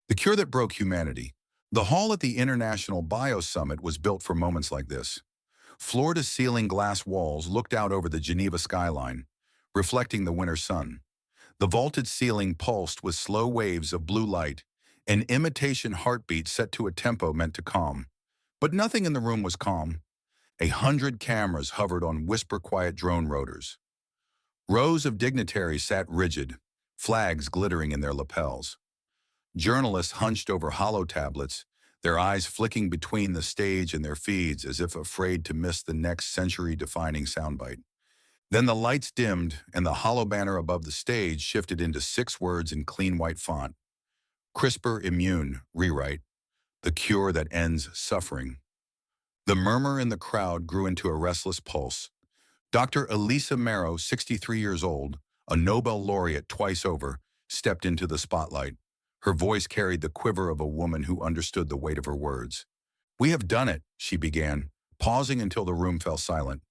The cure that broke humanity. The hall at the International Bio Summit was built for moments like this. Floor-to-ceiling glass walls looked out over the Geneva skyline, reflecting the winter sun. The vaulted ceiling pulsed with slow waves of blue light, an imitation heartbeat set to a tempo meant to calm. But nothing in the room was calm. 100 cameras hovered on whisper-quiet drone rotors. Rows of dignitaries sat rigid, flags glittering in their lapels. Journalists hunched over hollow tablets, their eyes flicking between the stage and their feeds as if afraid to miss the next century-defining soundbite. Then the lights dimmed and the hollow banner above the stage shifted into 6 words in clean white font. CRISPR-immune rewrite, the cure that ends suffering. The murmur in the crowd grew into a restless pulse. Dr. Elisa Marrow, 63 years old, a Nobel laureate twice over, stepped into the spotlight. Her voice carried the quiver of a woman who understood the weight of her words. "We have done it," she began, pausing until the room fell silent.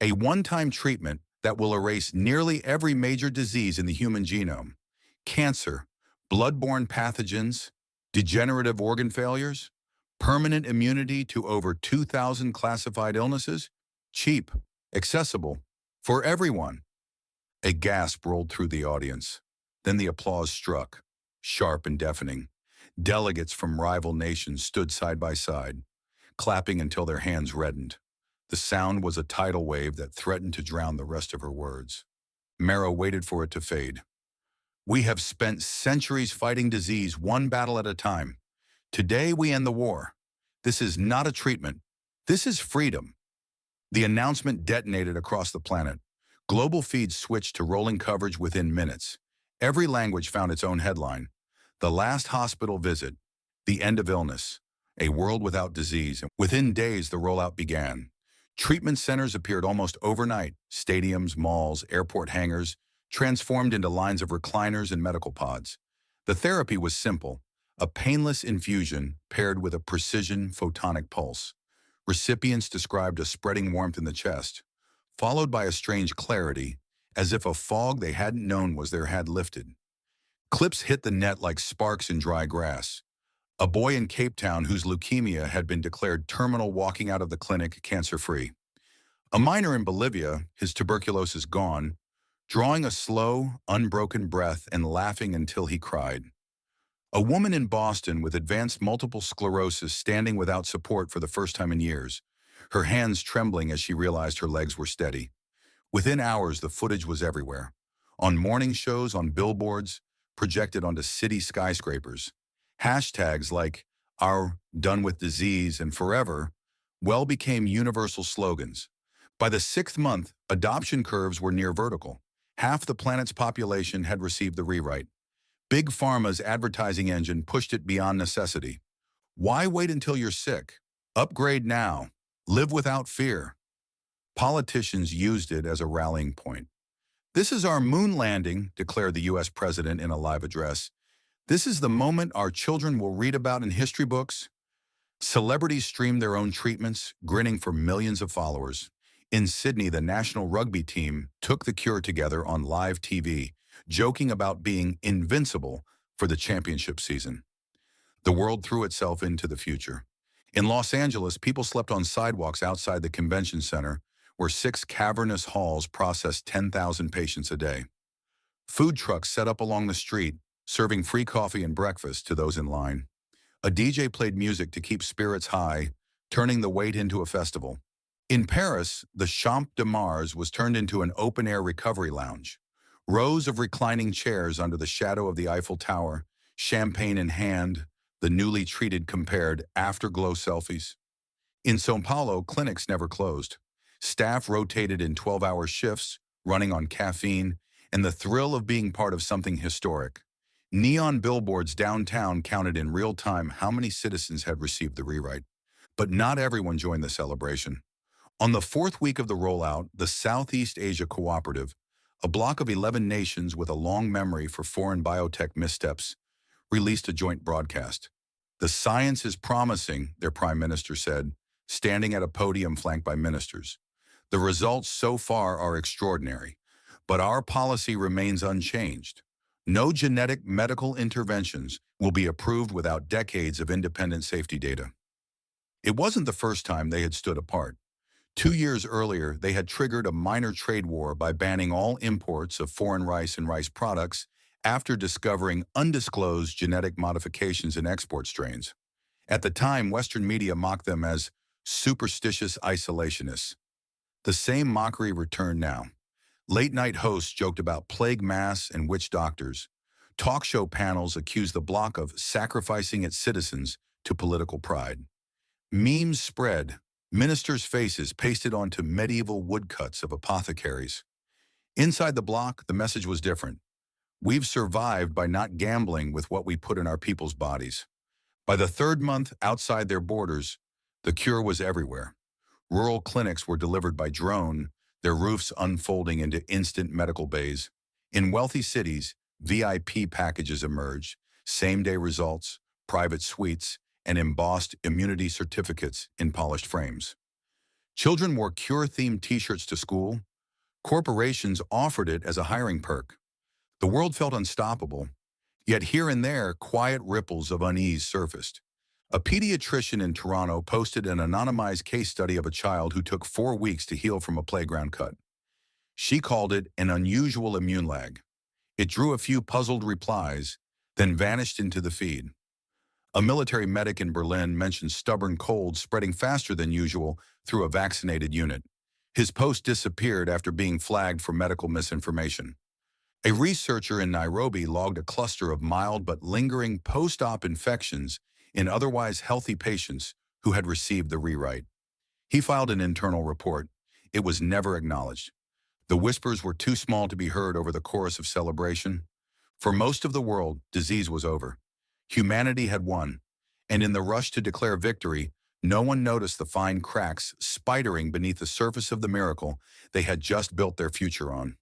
"A one-time treatment that will erase nearly every major disease in the human genome. Cancer, bloodborne pathogens, degenerative organ failures, permanent immunity to over 2,000 classified illnesses, cheap, accessible, for everyone." A gasp rolled through the audience. Then the applause struck, sharp and deafening. Delegates from rival nations stood side by side, clapping until their hands reddened. The sound was a tidal wave that threatened to drown the rest of her words. Marrow waited for it to fade. "We have spent centuries fighting disease one battle at a time. Today we end the war. This is not a treatment. This is freedom." The announcement detonated across the planet. Global feeds switched to rolling coverage within minutes. Every language found its own headline. The last hospital visit, the end of illness, a world without disease. Within days, the rollout began. Treatment centers appeared almost overnight. Stadiums, malls, airport hangars, transformed into lines of recliners and medical pods. The therapy was simple, a painless infusion paired with a precision photonic pulse. Recipients described a spreading warmth in the chest, followed by a strange clarity, as if a fog they hadn't known was there had lifted. Clips hit the net like sparks in dry grass. A boy in Cape Town whose leukemia had been declared terminal walking out of the clinic cancer-free. A miner in Bolivia, his tuberculosis gone, drawing a slow, unbroken breath and laughing until he cried. A woman in Boston with advanced multiple sclerosis standing without support for the first time in years, her hands trembling as she realized her legs were steady. Within hours, the footage was everywhere. On morning shows, on billboards, projected onto city skyscrapers. Hashtags like "Our Done with Disease" and "Forever" well became universal slogans. By the 6th month, adoption curves were near vertical. Half the planet's population had received the rewrite. Big Pharma's advertising engine pushed it beyond necessity. Why wait until you're sick? Upgrade now. Live without fear. Politicians used it as a rallying point. "This is our moon landing," declared the U.S. president in a live address. "This is the moment our children will read about in history books." Celebrities streamed their own treatments, grinning for millions of followers. In Sydney, the national rugby team took the cure together on live TV, joking about being invincible for the championship season. The world threw itself into the future. In Los Angeles, people slept on sidewalks outside the convention center, where 6 cavernous halls processed 10,000 patients a day. Food trucks set up along the street, serving free coffee and breakfast to those in line. A DJ played music to keep spirits high, turning the wait into a festival. In Paris, the Champ de Mars was turned into an open-air recovery lounge. Rows of reclining chairs under the shadow of the Eiffel Tower, champagne in hand, the newly treated compared afterglow selfies. In São Paulo, clinics never closed. Staff rotated in 12-hour shifts, running on caffeine, and the thrill of being part of something historic. Neon billboards downtown counted in real time how many citizens had received the rewrite. But not everyone joined the celebration. On the 4th week of the rollout, the Southeast Asia Cooperative, a bloc of 11 nations with a long memory for foreign biotech missteps, released a joint broadcast. "The science is promising," their prime minister said, standing at a podium flanked by ministers. "The results so far are extraordinary, but our policy remains unchanged. No genetic medical interventions will be approved without decades of independent safety data. It wasn't the first time they had stood apart. 2 years earlier, they had triggered a minor trade war by banning all imports of foreign rice and rice products after discovering undisclosed genetic modifications in export strains. At the time, Western media mocked them as superstitious isolationists. The same mockery returned now. Late-night hosts joked about plague mass and witch doctors. Talk show panels accused the bloc of sacrificing its citizens to political pride. Memes spread, ministers' faces pasted onto medieval woodcuts of apothecaries. Inside the bloc, the message was different. We've survived by not gambling with what we put in our people's bodies. By the third month outside their borders, the cure was everywhere. Rural clinics were delivered by drone, their roofs unfolding into instant medical bays. In wealthy cities, VIP packages emerged, same-day results, private suites, and embossed immunity certificates in polished frames. Children wore cure-themed t-shirts to school. Corporations offered it as a hiring perk. The world felt unstoppable, yet here and there, quiet ripples of unease surfaced. A pediatrician in Toronto posted an anonymized case study of a child who took 4 weeks to heal from a playground cut. She called it an unusual immune lag. It drew a few puzzled replies, then vanished into the feed. A military medic in Berlin mentioned stubborn colds spreading faster than usual through a vaccinated unit. His post disappeared after being flagged for medical misinformation. A researcher in Nairobi logged a cluster of mild but lingering post-op infections in otherwise healthy patients who had received the rewrite. He filed an internal report. It was never acknowledged. The whispers were too small to be heard over the chorus of celebration. For most of the world, disease was over. Humanity had won, and in the rush to declare victory, no one noticed the fine cracks spidering beneath the surface of the miracle they had just built their future on.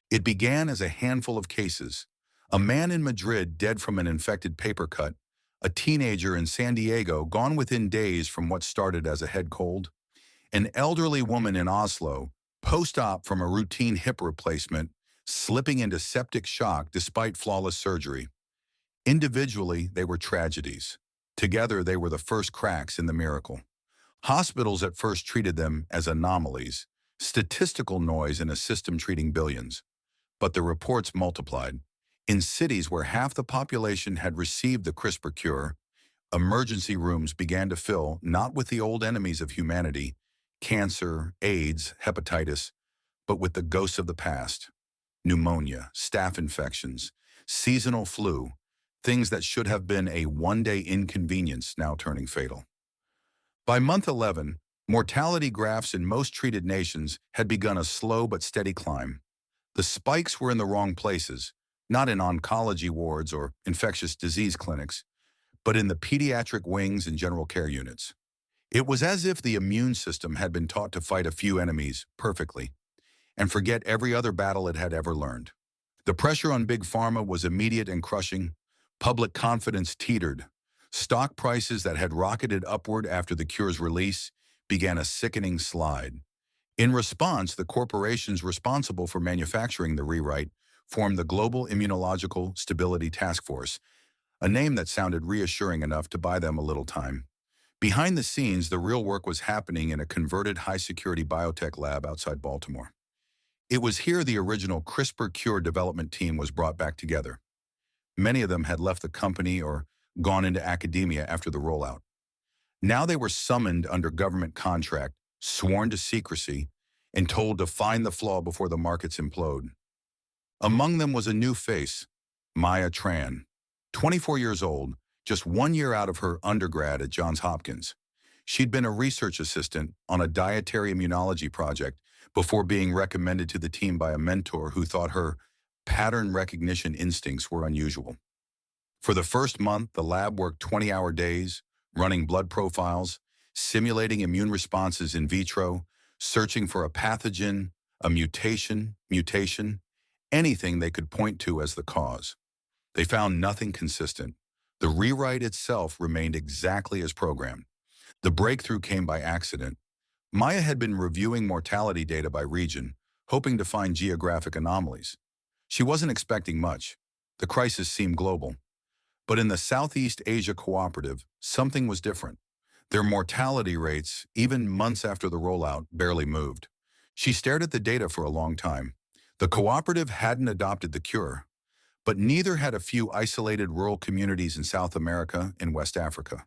It began as a handful of cases. A man in Madrid dead from an infected paper cut, a teenager in San Diego gone within days from what started as a head cold, an elderly woman in Oslo, post-op from a routine hip replacement, slipping into septic shock despite flawless surgery. Individually, they were tragedies. Together, they were the first cracks in the miracle. Hospitals at first treated them as anomalies, statistical noise in a system treating billions. But the reports multiplied. In cities where half the population had received the CRISPR cure, emergency rooms began to fill not with the old enemies of humanity, cancer, AIDS, hepatitis, but with the ghosts of the past. Pneumonia, staph infections, seasonal flu, things that should have been a one-day inconvenience now turning fatal. By month 11, mortality graphs in most treated nations had begun a slow but steady climb. The spikes were in the wrong places, not in oncology wards or infectious disease clinics, but in the pediatric wings and general care units. It was as if the immune system had been taught to fight a few enemies perfectly and forget every other battle it had ever learned. The pressure on Big Pharma was immediate and crushing. Public confidence teetered. Stock prices that had rocketed upward after the cure's release began a sickening slide. In response, the corporations responsible for manufacturing the rewrite formed the Global Immunological Stability Task Force, a name that sounded reassuring enough to buy them a little time. Behind the scenes, the real work was happening in a converted high-security biotech lab outside Baltimore. It was here the original CRISPR cure development team was brought back together. Many of them had left the company or gone into academia after the rollout. Now they were summoned under government contract, sworn to secrecy, and told to find the flaw before the markets implode. Among them was a new face, Maya Tran, 24 years old, just 1 year out of her undergrad at Johns Hopkins. She'd been a research assistant on a dietary immunology project before being recommended to the team by a mentor who thought her pattern recognition instincts were unusual. For the first month, the lab worked 20-hour days, running blood profiles, simulating immune responses in vitro, searching for a pathogen, a mutation, anything they could point to as the cause. They found nothing consistent. The rewrite itself remained exactly as programmed. The breakthrough came by accident. Maya had been reviewing mortality data by region, hoping to find geographic anomalies. She wasn't expecting much. The crisis seemed global. But in the Southeast Asia Cooperative, something was different. Their mortality rates, even months after the rollout, barely moved. She stared at the data for a long time. The cooperative hadn't adopted the cure, but neither had a few isolated rural communities in South America and West Africa.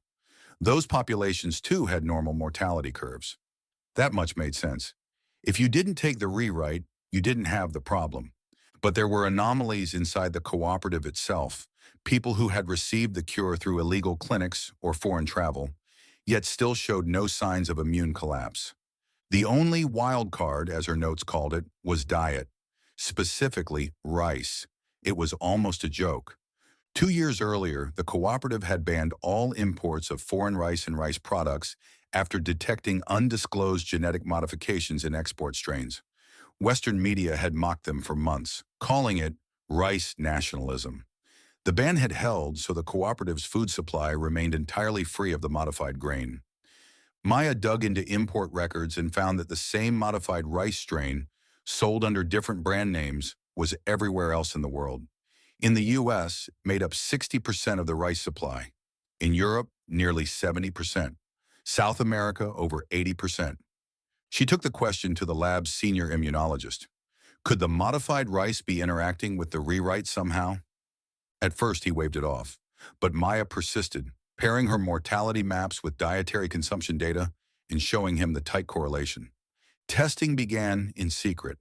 Those populations too had normal mortality curves. That much made sense. If you didn't take the rewrite, you didn't have the problem. But there were anomalies inside the cooperative itself, people who had received the cure through illegal clinics or foreign travel, yet still showed no signs of immune collapse. The only wild card, as her notes called it, was diet, specifically rice. It was almost a joke. 2 years earlier, the cooperative had banned all imports of foreign rice and rice products after detecting undisclosed genetic modifications in export strains. Western media had mocked them for months, calling it rice nationalism. The ban had held, so the cooperative's food supply remained entirely free of the modified grain. Maya dug into import records and found that the same modified rice strain, sold under different brand names, was everywhere else in the world. In the US, it made up 60% of the rice supply. In Europe, nearly 70%. South America, over 80%. She took the question to the lab's senior immunologist. Could the modified rice be interacting with the rewrite somehow? At first, he waved it off, but Maya persisted, pairing her mortality maps with dietary consumption data and showing him the tight correlation. Testing began in secret.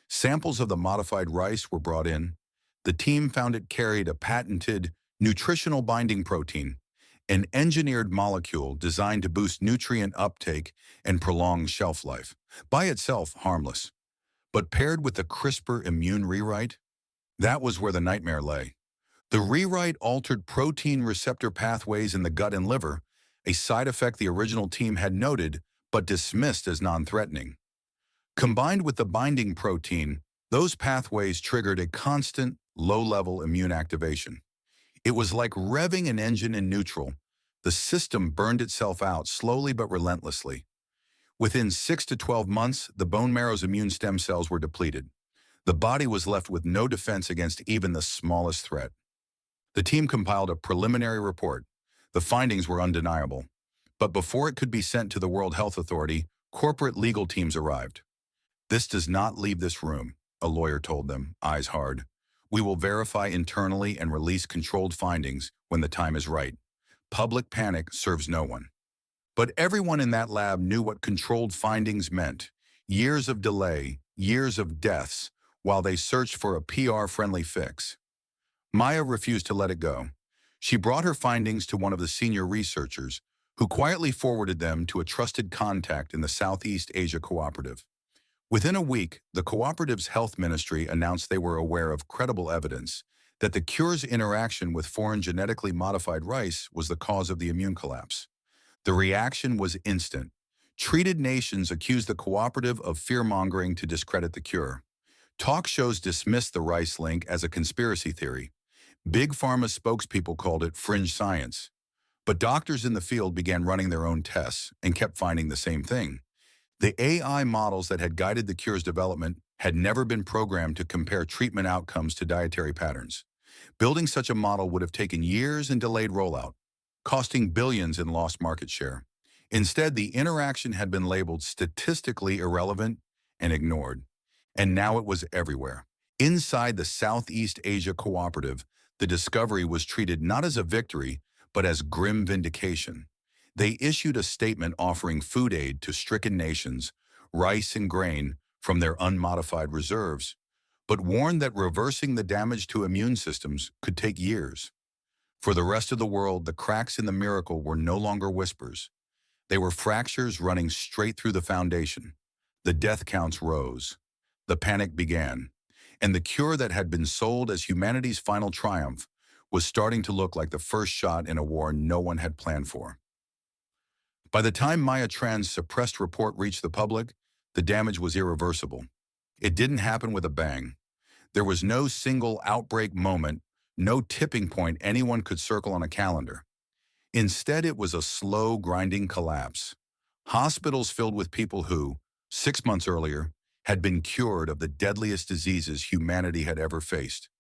Samples of the modified rice were brought in. The team found it carried a patented nutritional binding protein, an engineered molecule designed to boost nutrient uptake and prolong shelf life. By itself, harmless. But paired with the CRISPR immune rewrite, that was where the nightmare lay. The rewrite altered protein receptor pathways in the gut and liver, a side effect the original team had noted but dismissed as non-threatening. Combined with the binding protein, those pathways triggered a constant, low-level immune activation. It was like revving an engine in neutral. The system burned itself out slowly but relentlessly. Within 6 to 12 months, the bone marrow's immune stem cells were depleted. The body was left with no defense against even the smallest threat. The team compiled a preliminary report. The findings were undeniable. But before it could be sent to the World Health Authority, corporate legal teams arrived. "This does not leave this room," a lawyer told them, eyes hard. "We will verify internally and release controlled findings when the time is right. Public panic serves no one." But everyone in that lab knew what controlled findings meant. Years of delay, years of deaths, while they searched for a PR-friendly fix. Maya refused to let it go. She brought her findings to one of the senior researchers, who quietly forwarded them to a trusted contact in the Southeast Asia Cooperative. Within a week, the cooperative's health ministry announced they were aware of credible evidence that the cure's interaction with foreign genetically modified rice was the cause of the immune collapse. The reaction was instant. Treated nations accused the cooperative of fear-mongering to discredit the cure. Talk shows dismissed the rice link as a conspiracy theory. Big Pharma spokespeople called it fringe science. But doctors in the field began running their own tests and kept finding the same thing. The AI models that had guided the cure's development had never been programmed to compare treatment outcomes to dietary patterns. Building such a model would have taken years and delayed rollout, costing billions in lost market share. Instead, the interaction had been labeled statistically irrelevant and ignored. And now it was everywhere. Inside the Southeast Asia Cooperative, the discovery was treated not as a victory, but as grim vindication. They issued a statement offering food aid to stricken nations, rice and grain, from their unmodified reserves, but warned that reversing the damage to immune systems could take years. For the rest of the world, the cracks in the miracle were no longer whispers. They were fractures running straight through the foundation. The death counts rose. The panic began. And the cure that had been sold as humanity's final triumph was starting to look like the first shot in a war no one had planned for. By the time Maya Tran's suppressed report reached the public, the damage was irreversible. It didn't happen with a bang. There was no single outbreak moment, no tipping point anyone could circle on a calendar. Instead, it was a slow, grinding collapse. Hospitals filled with people who, 6 months earlier, had been cured of the deadliest diseases humanity had ever faced.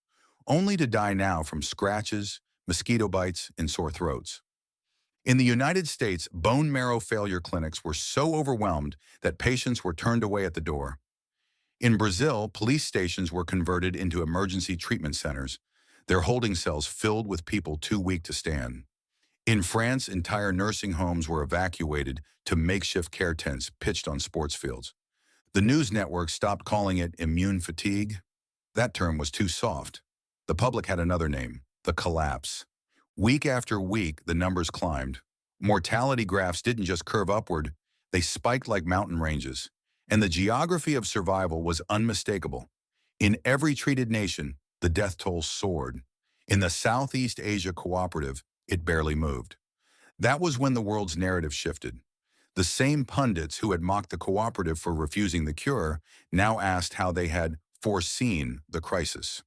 only to die now from scratches, mosquito bites, and sore throats. In the United States, bone marrow failure clinics were so overwhelmed that patients were turned away at the door. In Brazil, police stations were converted into emergency treatment centers, their holding cells filled with people too weak to stand. In France, entire nursing homes were evacuated to makeshift care tents pitched on sports fields. The news networks stopped calling it immune fatigue. That term was too soft. The public had another name, the collapse. Week after week, the numbers climbed. Mortality graphs didn't just curve upward, they spiked like mountain ranges. And the geography of survival was unmistakable. In every treated nation, the death toll soared. In the Southeast Asia Cooperative, it barely moved. That was when the world's narrative shifted. The same pundits who had mocked the cooperative for refusing the cure now asked how they had foreseen the crisis.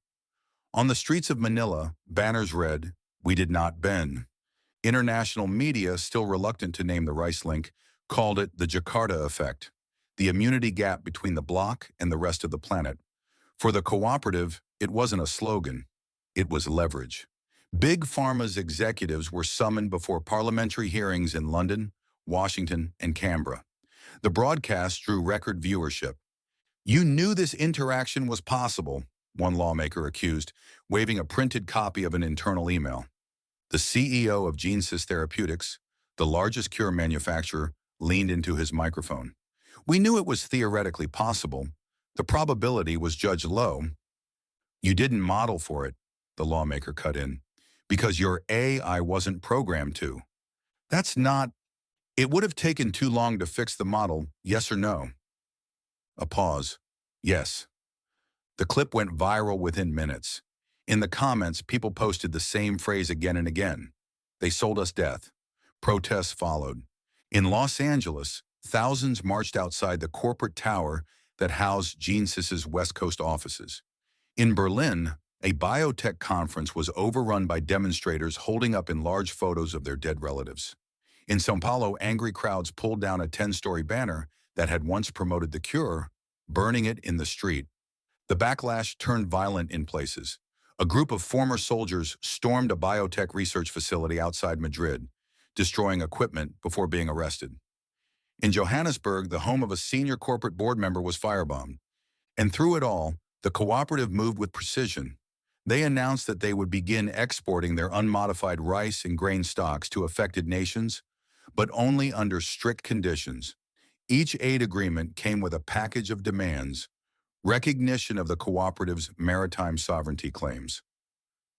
On the streets of Manila, banners read, "We did not bend." International media, still reluctant to name the rice link, called it the Jakarta effect, the immunity gap between the bloc and the rest of the planet. For the cooperative, it wasn't a slogan, it was leverage. Big Pharma's executives were summoned before parliamentary hearings in London, Washington, and Canberra. The broadcast drew record viewership. "You knew this interaction was possible," one lawmaker accused, waving a printed copy of an internal email. The CEO of GeneSys Therapeutics, the largest cure manufacturer, leaned into his microphone. "We knew it was theoretically possible. The probability was judged low." "You didn't model for it," the lawmaker cut in, "because your AI wasn't programmed to." "That's not. It would have taken too long to fix the model, yes or no?" A pause. "Yes." The clip went viral within minutes. In the comments, people posted the same phrase again and again. "They sold us death." Protests followed. In Los Angeles, thousands marched outside the corporate tower that housed GeneSys's West Coast offices. In Berlin, a biotech conference was overrun by demonstrators holding up enlarged photos of their dead relatives. In São Paulo, angry crowds pulled down a 10-story banner that had once promoted the cure, burning it in the street. The backlash turned violent in places. A group of former soldiers stormed a biotech research facility outside Madrid, destroying equipment before being arrested. In Johannesburg, the home of a senior corporate board member was firebombed. And through it all, the cooperative moved with precision. They announced that they would begin exporting their unmodified rice and grain stocks to affected nations, but only under strict conditions. Each aid agreement came with a package of demands: recognition of the cooperative's maritime sovereignty claims,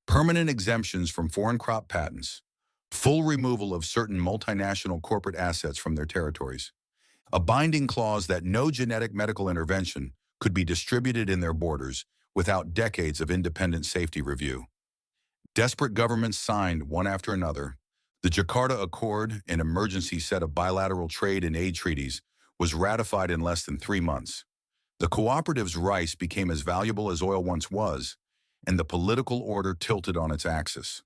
permanent exemptions from foreign crop patents, full removal of certain multinational corporate assets from their territories, a binding clause that no genetic medical intervention could be distributed in their borders without decades of independent safety review. Desperate governments signed one after another. The Jakarta Accord, an emergency set of bilateral trade and aid treaties, was ratified in less than 3 months. The cooperative's rice became as valuable as oil once was, and the political order tilted on its axis.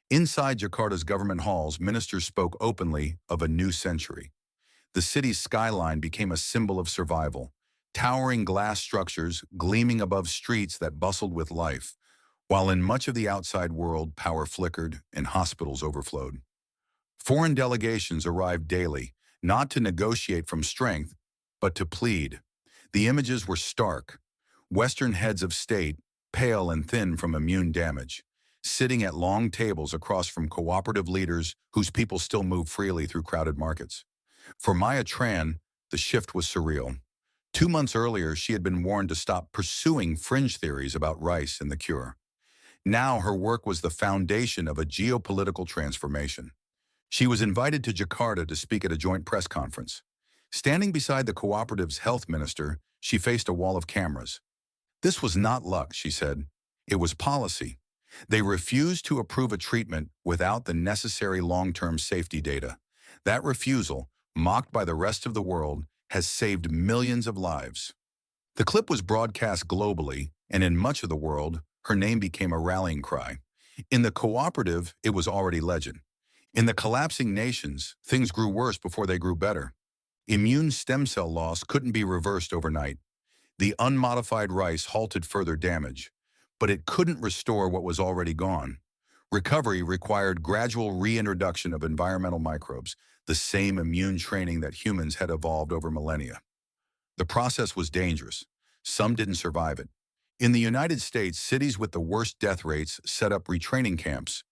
Inside Jakarta's government halls, ministers spoke openly of a new century. The city's skyline became a symbol of survival, towering glass structures gleaming above streets that bustled with life, while in much of the outside world, power flickered and hospitals overflowed. Foreign delegations arrived daily, not to negotiate from strength, but to plead. The images were stark. Western heads of state, pale and thin from immune damage, sitting at long tables across from cooperative leaders whose people still move freely through crowded markets. For Maya Tran, the shift was surreal. 2 months earlier, she had been warned to stop pursuing fringe theories about rice and the cure. Now her work was the foundation of a geopolitical transformation. She was invited to Jakarta to speak at a joint press conference. Standing beside the cooperative's health minister, she faced a wall of cameras. "This was not luck," she said. "It was policy. They refused to approve a treatment without the necessary long-term safety data. That refusal, mocked by the rest of the world, has saved millions of lives." The clip was broadcast globally, and in much of the world, her name became a rallying cry. In the cooperative, it was already legend. In the collapsing nations, things grew worse before they grew better. Immune stem cell loss couldn't be reversed overnight. The unmodified rice halted further damage. but it couldn't restore what was already gone. Recovery required gradual reintroduction of environmental microbes, the same immune training that humans had evolved over millennia. The process was dangerous. Some didn't survive it. In the United States, cities with the worst death rates set up retraining camps,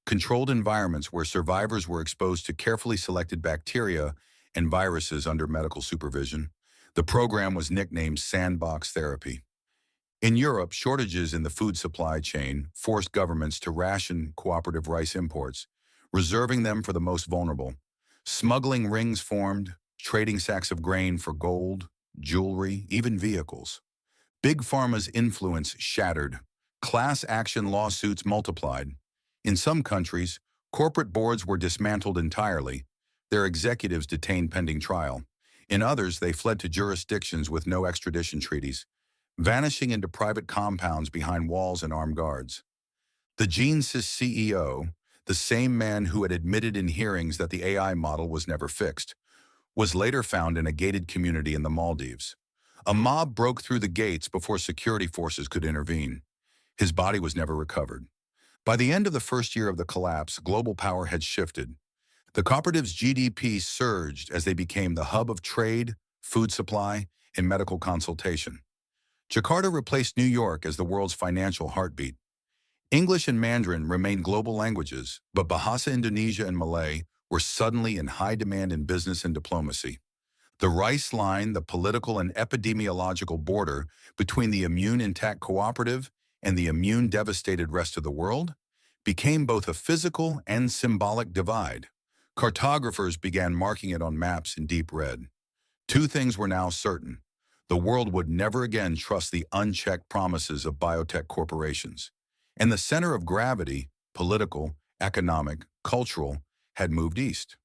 controlled environments where survivors were exposed to carefully selected bacteria and viruses under medical supervision. The program was nicknamed sandbox therapy. In Europe, shortages in the food supply chain forced governments to ration cooperative rice imports, reserving them for the most vulnerable. Smuggling rings formed, trading sacks of grain for gold, jewelry, even vehicles. Big Pharma's influence shattered. Class action lawsuits multiplied. In some countries, corporate boards were dismantled entirely, their executives detained pending trial. In others, they fled to jurisdictions with no extradition treaties, vanishing into private compounds behind walls and armed guards. The GeneSys CEO, the same man who had admitted in hearings that the AI model was never fixed, was later found in a gated community in the Maldives. A mob broke through the gates before security forces could intervene. His body was never recovered. By the end of the first year of the collapse, global power had shifted. The cooperative's GDP surged as they became the hub of trade, food supply, and medical consultation. Jakarta replaced New York as the world's financial heartbeat. English and Mandarin remained global languages, but Bahasa Indonesia and Malay were suddenly in high demand in business and diplomacy. The rice line, the political and epidemiological border between the immune-intact cooperative and the immune-devastated rest of the world, became both a physical and symbolic divide. Cartographers began marking it on maps in deep red. Two things were now certain. The world would never again trust the unchecked promises of biotech corporations. And the center of gravity, political, economic, cultural, had moved east.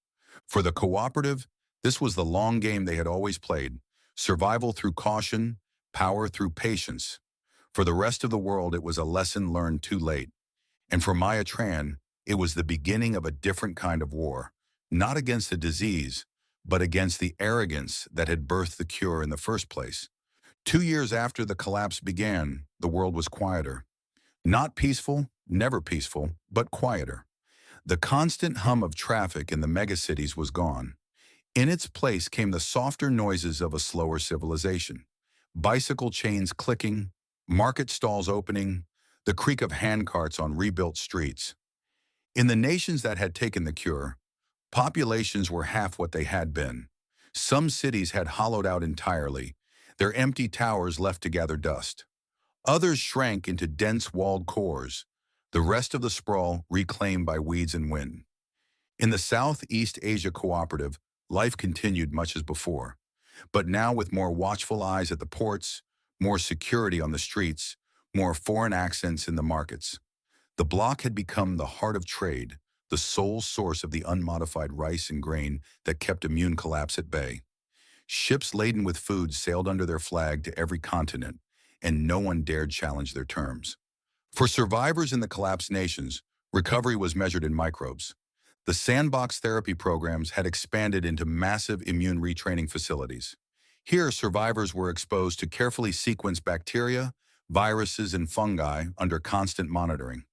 For the cooperative, this was the long game they had always played: survival through caution, power through patience. For the rest of the world, it was a lesson learned too late. And for Maya Tran, it was the beginning of a different kind of war, not against the disease, but against the arrogance that had birthed the cure in the first place. 2 years after the collapse began, the world was quieter. Not peaceful, never peaceful, but quieter. The constant hum of traffic in the megacities was gone. In its place came the softer noises of a slower civilization. Bicycle chains clicking, market stalls opening, the creak of handcarts on rebuilt streets. In the nations that had taken the cure, populations were half what they had been. Some cities had hollowed out entirely, their empty towers left to gather dust. Others shrank into dense walled cores, the rest of the sprawl reclaimed by weeds and wind. In the Southeast Asia Cooperative, life continued much as before, but now with more watchful eyes at the ports, more security on the streets, more foreign accents in the markets. The bloc had become the heart of trade, the sole source of the unmodified rice and grain that kept immune collapse at bay. Ships laden with food sailed under their flag to every continent, and no one dared challenge their terms. For survivors in the collapsed nations, recovery was measured in microbes. The sandbox therapy programs had expanded into massive immune retraining facilities. Here, survivors were exposed to carefully sequenced bacteria, viruses, and fungi under constant monitoring.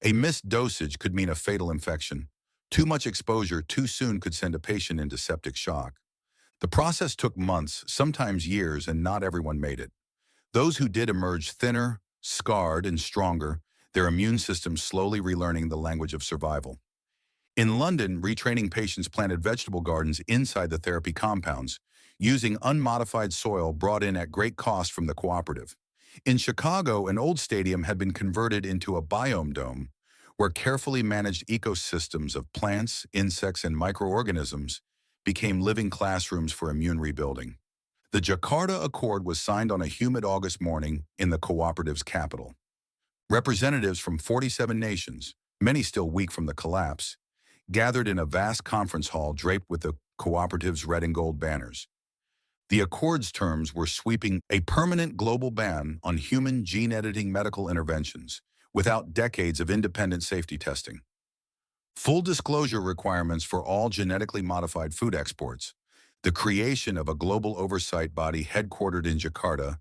A missed dosage could mean a fatal infection. Too much exposure too soon could send a patient into septic shock. The process took months, sometimes years, and not everyone made it. Those who did emerged thinner, scarred, and stronger, their immune systems slowly relearning the language of survival. In London, retraining patients planted vegetable gardens inside the therapy compounds, using unmodified soil brought in at great cost from the cooperative. In Chicago, an old stadium had been converted into a biome dome, where carefully managed ecosystems of plants, insects, and microorganisms became living classrooms for immune rebuilding. The Jakarta Accord was signed on a humid August morning in the cooperative's capital. Representatives from 47 nations, many still weak from the collapse, gathered in a vast conference hall draped with the cooperative's red and gold banners. The Accord's terms were sweeping: a permanent global ban on human gene editing medical interventions, without decades of independent safety testing. Full disclosure requirements for all genetically modified food exports, the creation of a global oversight body headquartered in Jakarta,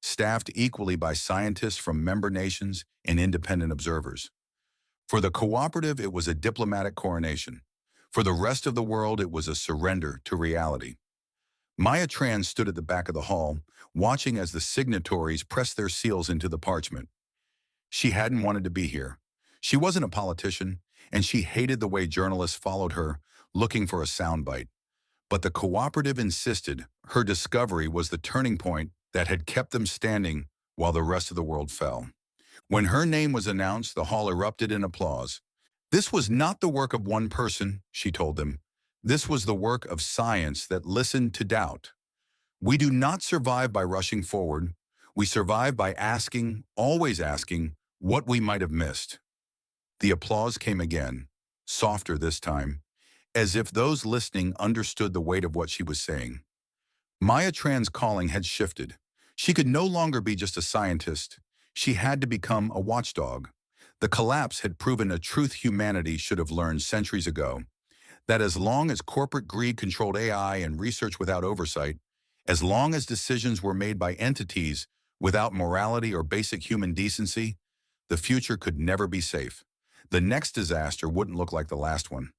staffed equally by scientists from member nations and independent observers. For the cooperative, it was a diplomatic coronation. For the rest of the world, it was a surrender to reality. Maya Tran stood at the back of the hall, watching as the signatories pressed their seals into the parchment. She hadn't wanted to be here. She wasn't a politician, and she hated the way journalists followed her, looking for a soundbite. But the cooperative insisted her discovery was the turning point that had kept them standing while the rest of the world fell. When her name was announced, the hall erupted in applause. This was not the work of one person, she told them. This was the work of science that listened to doubt. We do not survive by rushing forward. We survive by asking, always asking, what we might have missed. The applause came again, softer this time, as if those listening understood the weight of what she was saying. Maya Tran's calling had shifted. She could no longer be just a scientist. She had to become a watchdog. The collapse had proven a truth humanity should have learned centuries ago, that as long as corporate greed controlled AI and research without oversight, as long as decisions were made by entities without morality or basic human decency, the future could never be safe. The next disaster wouldn't look like the last one,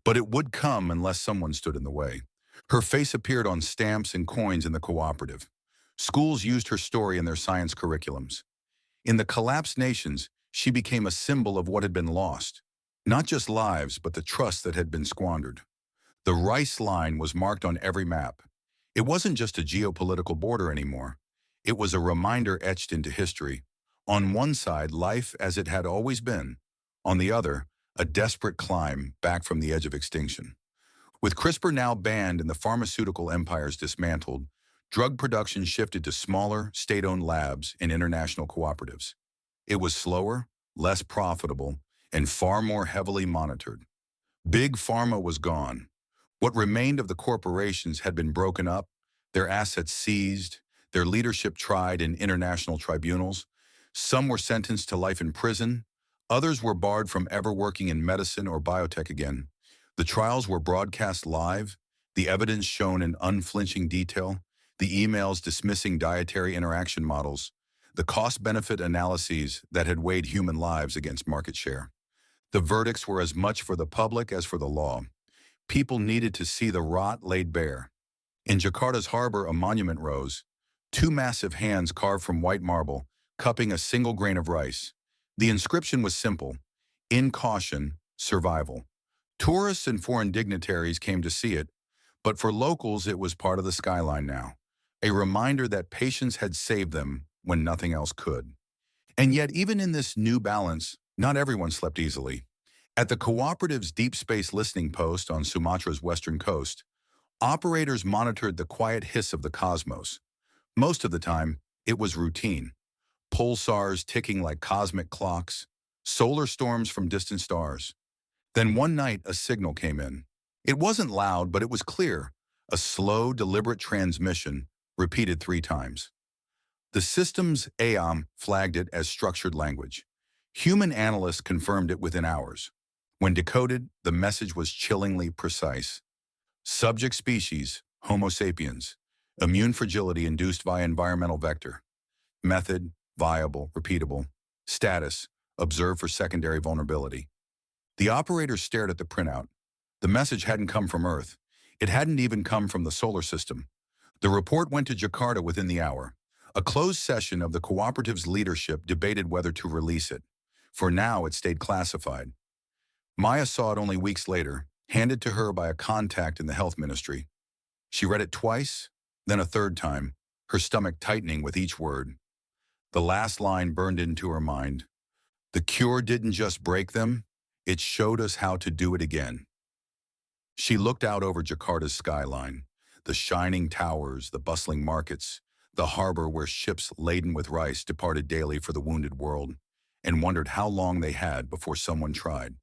but it would come unless someone stood in the way. Her face appeared on stamps and coins in the cooperative. Schools used her story in their science curriculums. In the collapsed nations, she became a symbol of what had been lost. Not just lives, but the trust that had been squandered. The Rice Line was marked on every map. It wasn't just a geopolitical border anymore. It was a reminder etched into history. On one side, life as it had always been. On the other, a desperate climb back from the edge of extinction. With CRISPR now banned and the pharmaceutical empires dismantled, drug production shifted to smaller, state-owned labs and international cooperatives. It was slower, less profitable, and far more heavily monitored. Big Pharma was gone. What remained of the corporations had been broken up, their assets seized, their leadership tried in international tribunals. Some were sentenced to life in prison. Others were barred from ever working in medicine or biotech again. The trials were broadcast live, the evidence shown in unflinching detail, the emails dismissing dietary interaction models, the cost-benefit analyses that had weighed human lives against market share. The verdicts were as much for the public as for the law. People needed to see the rot laid bare. In Jakarta's harbor, a monument rose, two massive hands carved from white marble, cupping a single grain of rice. The inscription was simple: in caution, survival. Tourists and foreign dignitaries came to see it, but for locals it was part of the skyline now, a reminder that patience had saved them when nothing else could. And yet, even in this new balance, not everyone slept easily. At the cooperative's deep space listening post on Sumatra's western coast, operators monitored the quiet hiss of the cosmos. Most of the time, it was routine. Pulsars ticking like cosmic clocks, solar storms from distant stars. Then one night, a signal came in. It wasn't loud, but it was clear. A slow, deliberate transmission, repeated 3 times. The system's AOM flagged it as structured language. Human analysts confirmed it within hours. When decoded, the message was chillingly precise. Subject species, Homo sapiens. Immune fragility induced via environmental vector. Method, viable, repeatable. Status, observed for secondary vulnerability. The operator stared at the printout. The message hadn't come from Earth. It hadn't even come from the solar system. The report went to Jakarta within the hour. A closed session of the cooperative's leadership debated whether to release it. For now, it stayed classified. Maya saw it only weeks later, handed to her by a contact in the health ministry. She read it twice, then a third time, her stomach tightening with each word. The last line burned into her mind. The cure didn't just break them, it showed us how to do it again. She looked out over Jakarta's skyline, the shining towers, the bustling markets, the harbor where ships laden with rice departed daily for the wounded world, and wondered how long they had before someone tried.